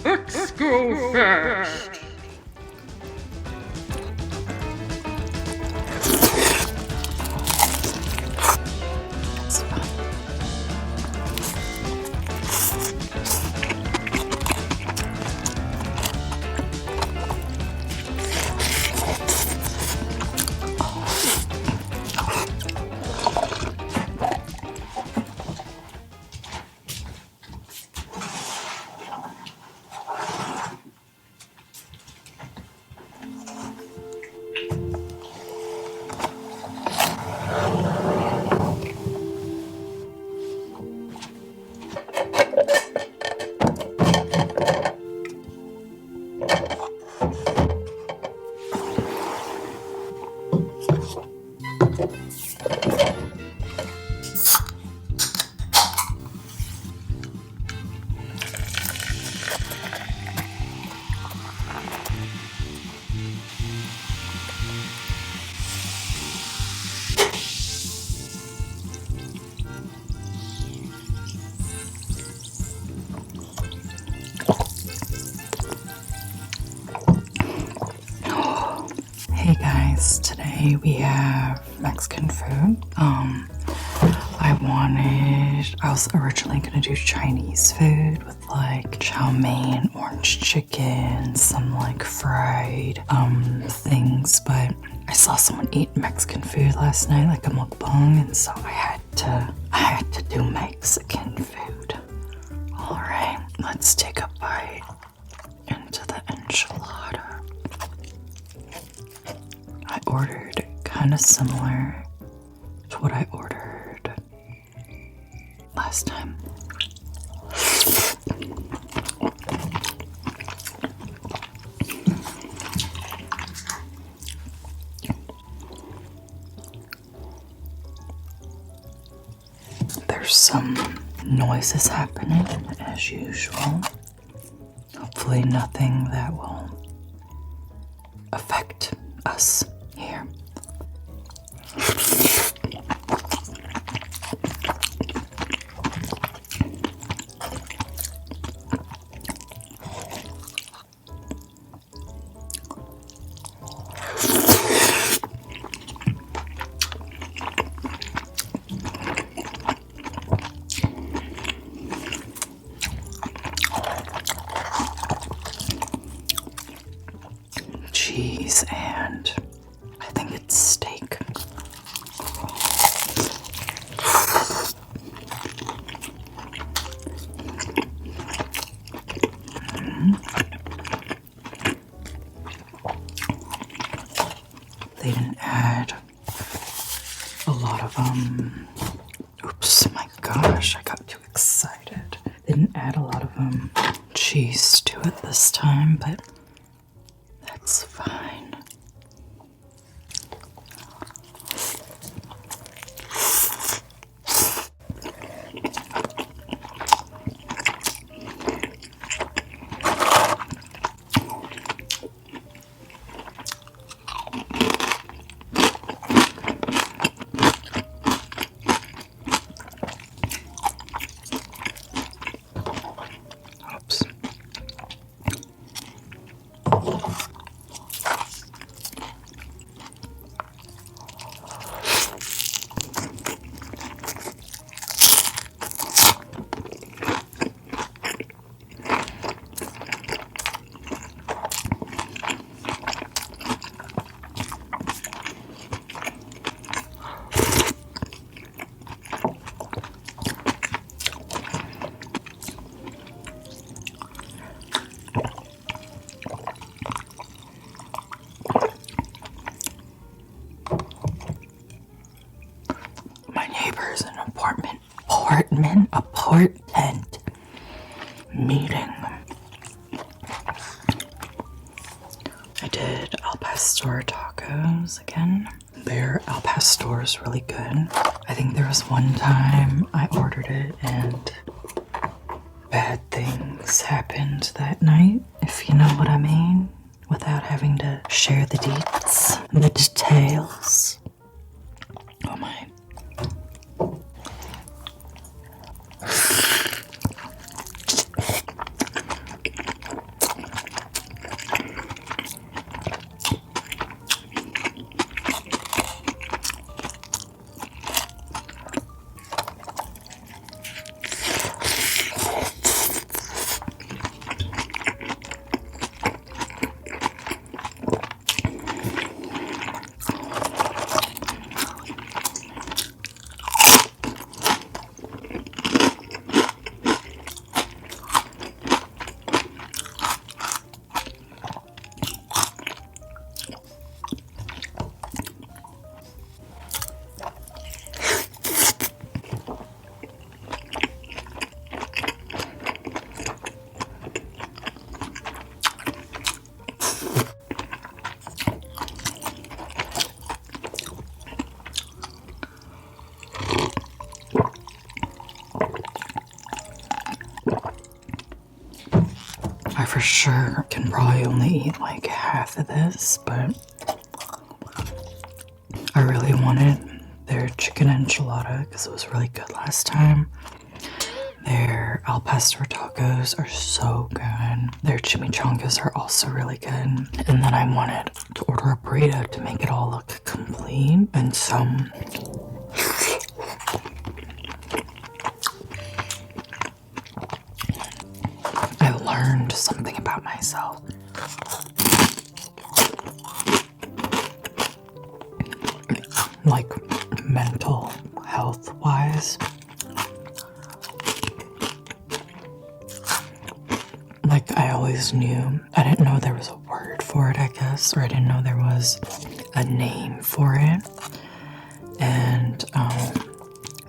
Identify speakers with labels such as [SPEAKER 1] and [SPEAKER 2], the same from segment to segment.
[SPEAKER 1] Let's go fast!
[SPEAKER 2] Hey guys, today we have Mexican food. I was originally gonna do Chinese food with like chow mein, orange chicken, some like fried things, but I saw someone eat Mexican food last night, like a mukbang, and so I had to do Mexican food. Alright, let's take a bite into the enchilada. I ordered kind of similar to what I ordered last time. There's some noises happening as usual. Hopefully nothing that will affect us here. Cheese and I think it's steak. They didn't add a lot of oops, my gosh, I got too excited. They didn't add a lot of cheese to it this time, but that's fine. Oops. My neighbor's in an apartment meeting. I did al pastor tacos again. They're their al pastor is really good. I think there was one time I ordered it and bad things happened that night, if you know what I mean, without having to share the deets, the details. Oh my. I for sure can probably only eat like half of this, but I really wanted their chicken enchilada because it was really good last time. Their al pastor tacos are so good. Their chimichangas are also really good. And then I wanted to order a burrito to make it all look complete. And so I learned something about myself. Like mental health wise. Like I always knew, I didn't know there was a word for it, I guess, or I didn't know there was a name for it. And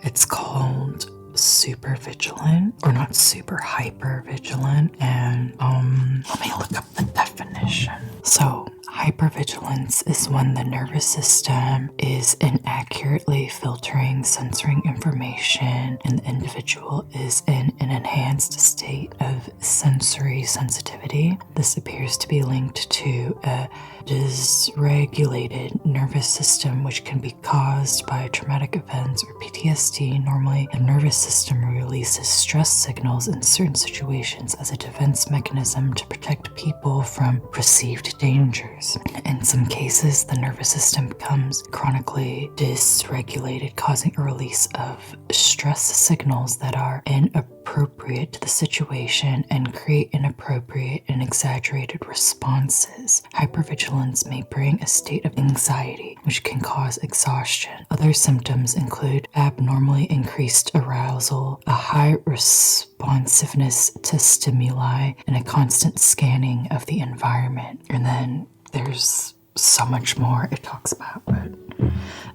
[SPEAKER 2] it's called super vigilant, or not super, hyper vigilant. And let me look up the definition. So hypervigilance is when the nervous system is inaccurately filtering, censoring information, and the individual is in an enhanced state of sensory sensitivity. This appears to be linked to a dysregulated nervous system, which can be caused by traumatic events or PTSD. Normally, the nervous system releases stress signals in certain situations as a defense mechanism to protect people from perceived dangers. In some cases, the nervous system becomes chronically dysregulated, causing a release of stress signals that are inappropriate to the situation and create inappropriate and exaggerated responses. Hypervigilance may bring a state of anxiety, which can cause exhaustion. Other symptoms include abnormally increased arousal, a high responsiveness to stimuli, and a constant scanning of the environment. And then there's so much more it talks about, but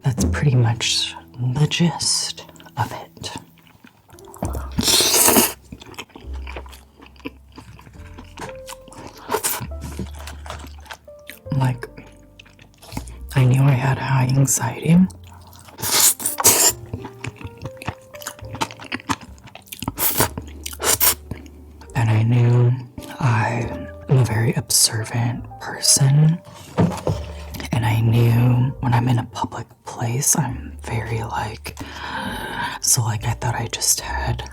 [SPEAKER 2] that's pretty much the gist of it. Like, I knew I had high anxiety. And I knew I'm a very observant person. And I knew when I'm in a public place, I'm very so I thought I just had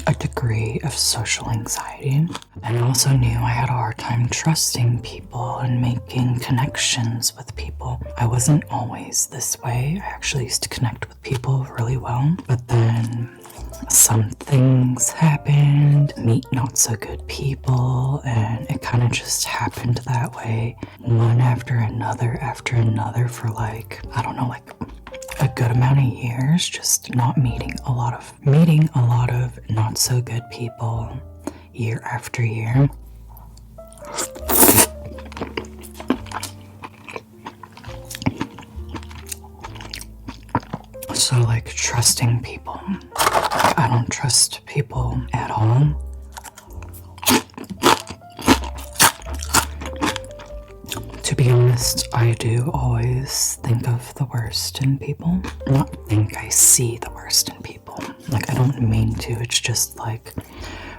[SPEAKER 2] a degree of social anxiety. And I also knew I had a hard time trusting people and making connections with people. I wasn't always this way. I actually used to connect with people really well. But then some things happened, meet not so good people, and it kind of just happened that way, one after another for a good amount of years, just not meeting a lot of not so good people year after year. So trusting people, I don't trust people at all. To be honest, honest, I do always think of the worst in people. Not think, I see the worst in people. Like, I don't mean to. It's just like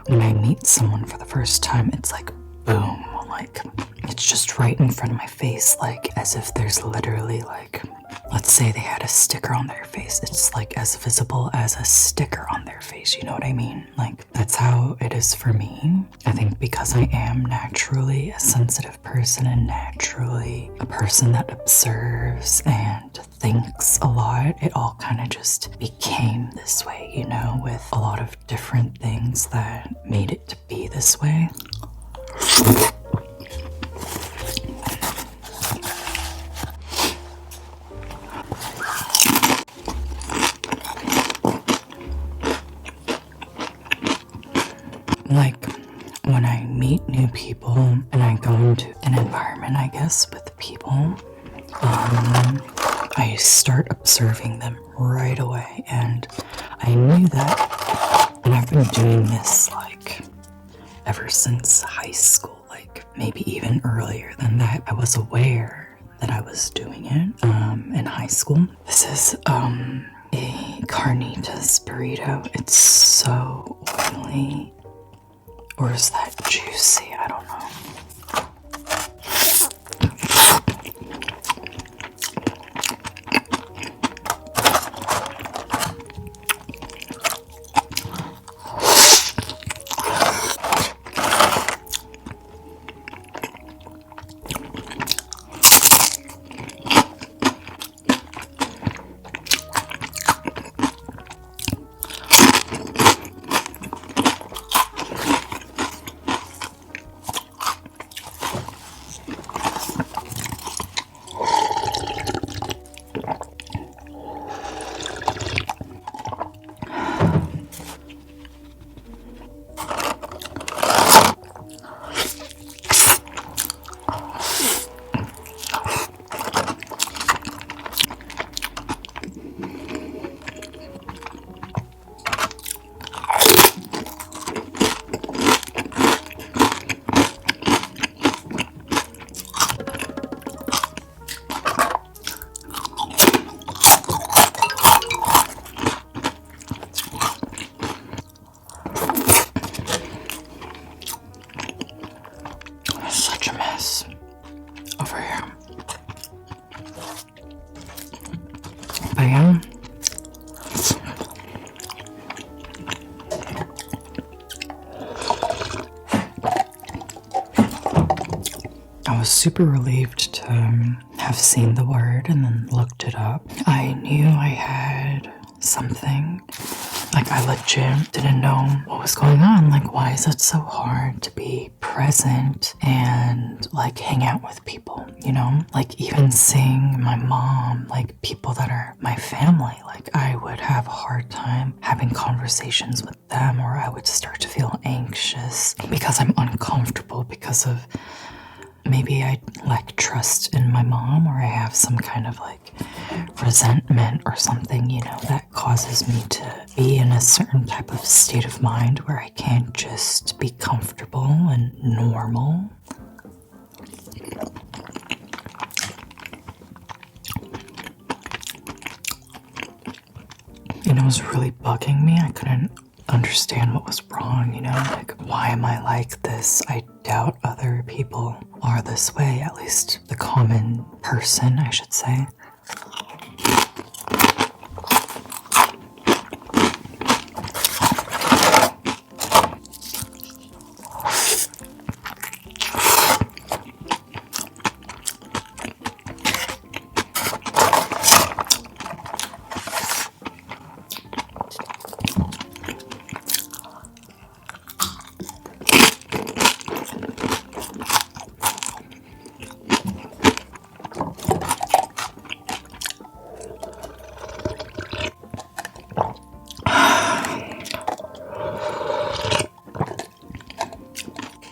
[SPEAKER 2] when I meet someone for the first time, it's like boom, like it's just right in front of my face, like as if there's literally, like, let's say they had a sticker on their face. It's like as visible as a sticker on their face, you know what I mean? Like, that's how it is for me. I think because I am naturally a sensitive person and naturally a person that observes and thinks a lot, it all kind of just became this way, you know, with a lot of different things that made it to be this way. Like, when I meet new people and I go into an environment, I guess, with people, I start observing them right away. And I knew that, and I've been doing this, like, ever since high school, like, maybe even earlier than that. I was aware that I was doing it, in high school. This is, a carnitas burrito. It's so oily. Or is that juicy? I don't know. Such a mess over here. But yeah. I was super relieved to have seen the word and then looked it up. I knew I had something. Like, I legit didn't know what was going on. Like, why is it so hard to be present and, like, hang out with people, you know? Like, even seeing my mom, like, people that are my family, like, I would have a hard time having conversations with them, or I would start to feel anxious because I'm uncomfortable because of maybe I lack trust in my mom, or I have some kind of, like, resentment or something, you know, that causes me to be in a certain type of state of mind where I can't just be comfortable and normal. And it was really bugging me. I couldn't understand what was wrong, you know? Like, why am I like this? I doubt other people are this way, at least the common person, I should say.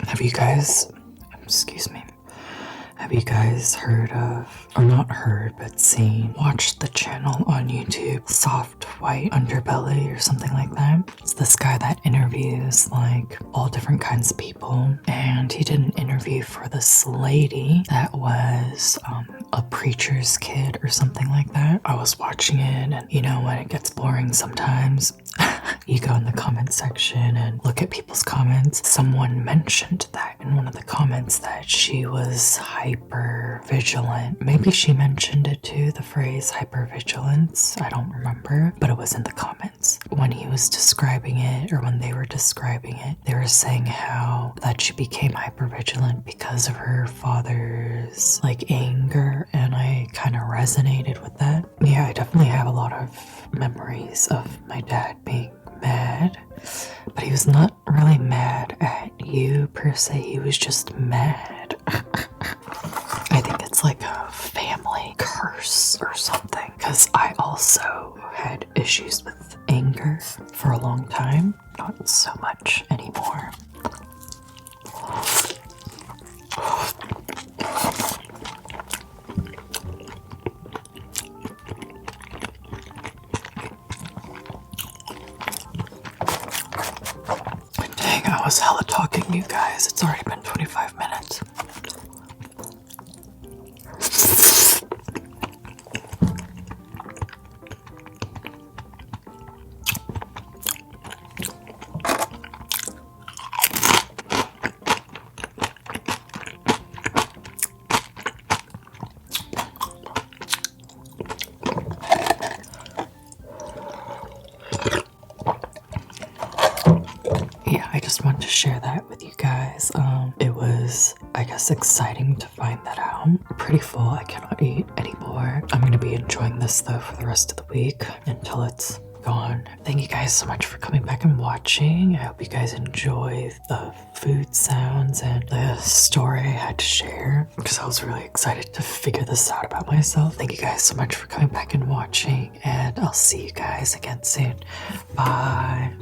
[SPEAKER 2] Have you guys, excuse me, Have you guys heard of, or not heard, but seen, watched the channel on YouTube, Soft White Underbelly or something like that? It's this guy that interviews like all different kinds of people, and he did an interview for this lady that was a preacher's kid or something like that. I was watching it, and you know when it gets boring sometimes, you go in the comment section and look at people's comments. Someone mentioned that in one of the comments that she was hyper vigilant. Maybe she mentioned it too, the phrase hypervigilance. I don't remember, but it was in the comments. When he was describing it, or when they were describing it, they were saying how that she became hypervigilant because of her father's like anger, and I kind of resonated with that. Yeah, I definitely have a lot of memories of my dad being mad, but he was not really mad at you per se, he was just mad. I think it's like a family curse or something, because I also had issues with anger for a long time, not so much anymore. I was hella talking, you guys. It's already been 25 minutes. Yeah, I just wanted to share that with you guys. It was, I guess, exciting to find that out. I'm pretty full. I cannot eat anymore. I'm going to be enjoying this though for the rest of the week until it's gone. Thank you guys so much for coming back and watching. I hope you guys enjoy the food sounds and the story I had to share, because I was really excited to figure this out about myself. Thank you guys so much for coming back and watching, and I'll see you guys again soon. Bye.